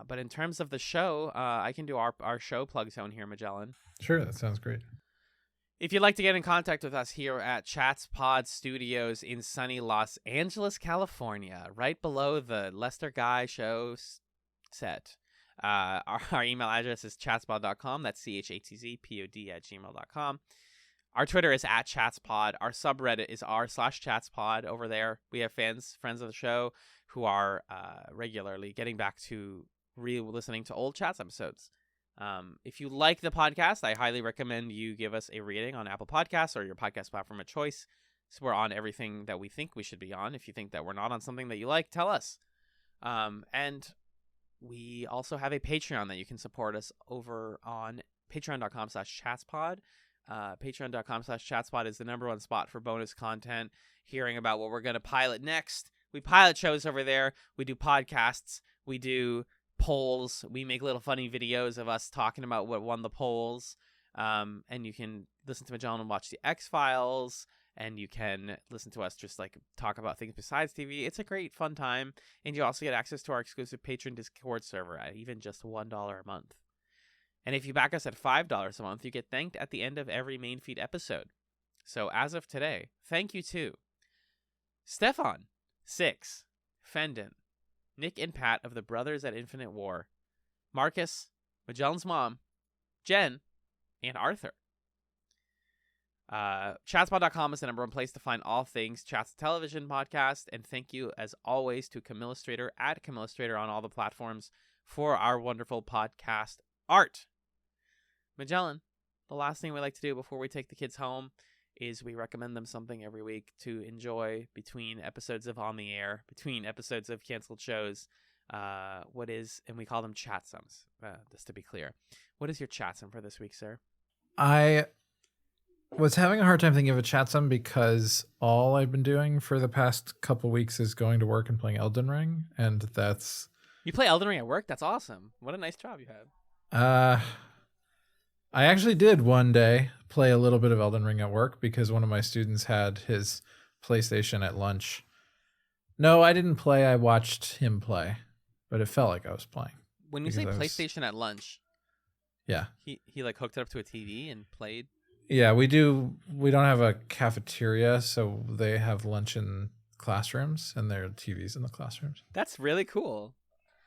But in terms of the show, I can do our show plug zone here, Magellan. Sure, that sounds great. If you'd like to get in contact with us here at Chatz Pod Studios in sunny Los Angeles, California, right below the Lester Guy show set, our email address is chatspod.com. That's chatzpod@gmail.com. Our Twitter is @chatspod. Our subreddit is r/chatspod. Over there, we have friends of the show who are regularly getting back to re-listening to old Chats episodes. If you like the podcast, I highly recommend you give us a rating on Apple Podcasts or your podcast platform of choice. So we're on everything that we think we should be on. If you think that we're not on something that you like, tell us. And we also have a Patreon that you can support us over on patreon.com/chatspod. Patreon.com/chatspod is the #1 spot for bonus content, hearing about what we're going to pilot next. We pilot shows over there. We do podcasts. We do polls. We make little funny videos of us talking about what won the polls. And you can listen to Magellan and watch the X-Files. And you can listen to us just like talk about things besides TV. It's a great fun time. And you also get access to our exclusive Patreon Discord server at even just $1 a month. And if you back us at $5 a month, you get thanked at the end of every main feed episode. So as of today, thank you to Stefan, Six, Fendon, Nick and Pat of the Brothers at Infinite War, Marcus, Magellan's mom, Jen, and Arthur. Chatspot.com is the #1 place to find all things Chatz Television podcast. And thank you, as always, to Camillastrator at Camillastrator on all the platforms for our wonderful podcast art. Magellan, the last thing we like to do before we take the kids home is we recommend them something every week to enjoy between episodes of On the Air, between episodes of canceled shows. And we call them chatsums, just to be clear. What is your chatsum for this week, sir? I was having a hard time thinking of a chatsum because all I've been doing for the past couple weeks is going to work and playing Elden Ring, and that's... You play Elden Ring at work? That's awesome. What a nice job you had. I actually did one day play a little bit of Elden Ring at work because one of my students had his PlayStation at lunch. No, I didn't play. I watched him play, but it felt like I was playing. When you say PlayStation at lunch, yeah, he like hooked it up to a TV and played. Yeah, we do. We don't have a cafeteria, so they have lunch in classrooms, and there are TVs in the classrooms. That's really cool.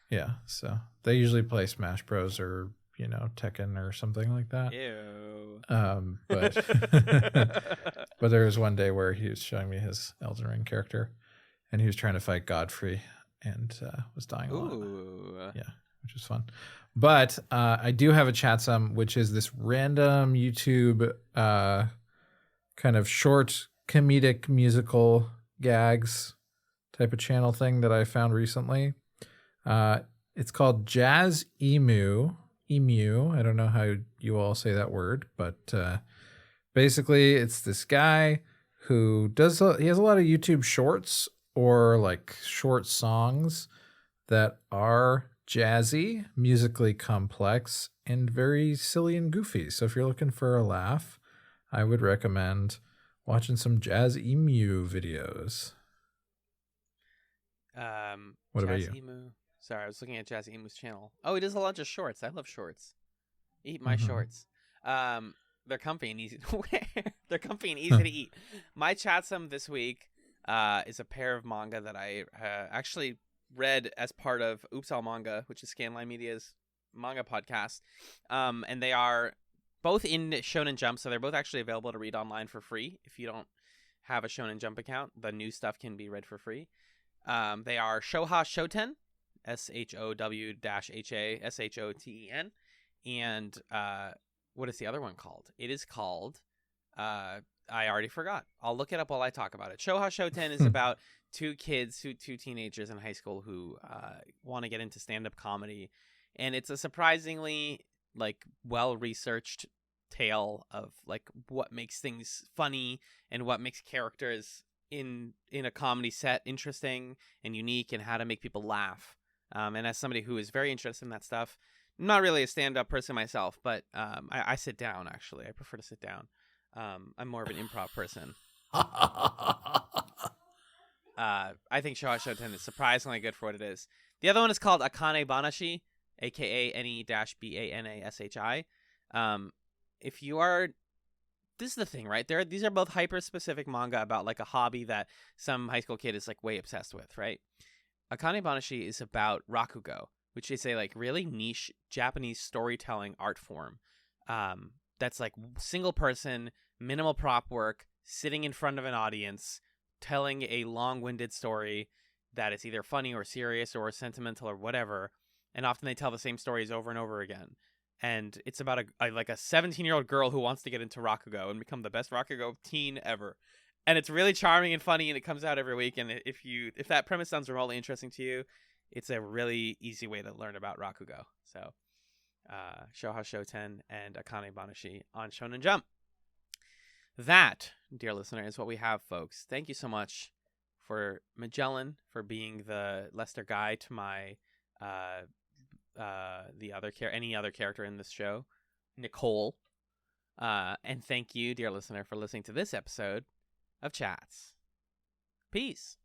Yeah, so they usually play Smash Bros. Or Tekken or something like that. Ew. But but there was one day where he was showing me his Elden Ring character, and he was trying to fight Godfrey and was dying a lot. Yeah, which was fun. But I do have a chatsum, which is this random YouTube kind of short comedic musical gags type of channel thing that I found recently. It's called Jazz Emu. I don't know how you all say that word, but basically it's this guy who he has a lot of YouTube shorts or like short songs that are jazzy, musically complex, and very silly and goofy. So if you're looking for a laugh, I would recommend watching some Jazz Emu videos. What about Jazz you? Emu. Sorry, I was looking at Jazz Emu's channel. Oh, he does a lot of shorts. I love shorts. Eat my shorts. They're comfy and easy to wear. They're comfy and easy to eat. My chatsum this week is a pair of manga that I actually read as part of Oops All Manga, which is Scanline Media's manga podcast. And they are both in Shonen Jump, so they're both actually available to read online for free. If you don't have a Shonen Jump account, the new stuff can be read for free. They are Shoha Shoten, SHOW-HA-SHOTEN, and what is the other one called? It is called, I already forgot. I'll look it up while I talk about it. Shoha Shoten is about two teenagers in high school who want to get into stand-up comedy, and it's a surprisingly well-researched tale of what makes things funny and what makes characters in a comedy set interesting and unique, and how to make people laugh. And as somebody who is very interested in that stuff, I'm not really a stand-up person myself, but I sit down, actually. I prefer to sit down. I'm more of an improv person. I think Showa Shoten is surprisingly good for what it is. The other one is called Akane Banashi, AKANE-BANASHI. If you are... This is the thing, right? These are both hyper-specific manga about a hobby that some high school kid is way obsessed with, right? Akane Banashi is about rakugo, which is a really niche Japanese storytelling art form. That's single person, minimal prop work, sitting in front of an audience, telling a long-winded story that is either funny or serious or sentimental or whatever. And often they tell the same stories over and over again. And it's about a 17-year-old girl who wants to get into rakugo and become the best rakugo teen ever. And it's really charming and funny, and it comes out every week. And if that premise sounds remotely interesting to you, it's a really easy way to learn about rakugo. So, Shoha Shoten and Akane Banashi on Shonen Jump. That, dear listener, is what we have, folks. Thank you so much for Magellan for being the Lester guy to my any other character in this show, Nicole. And thank you, dear listener, for listening to this episode of Chatz. Peace.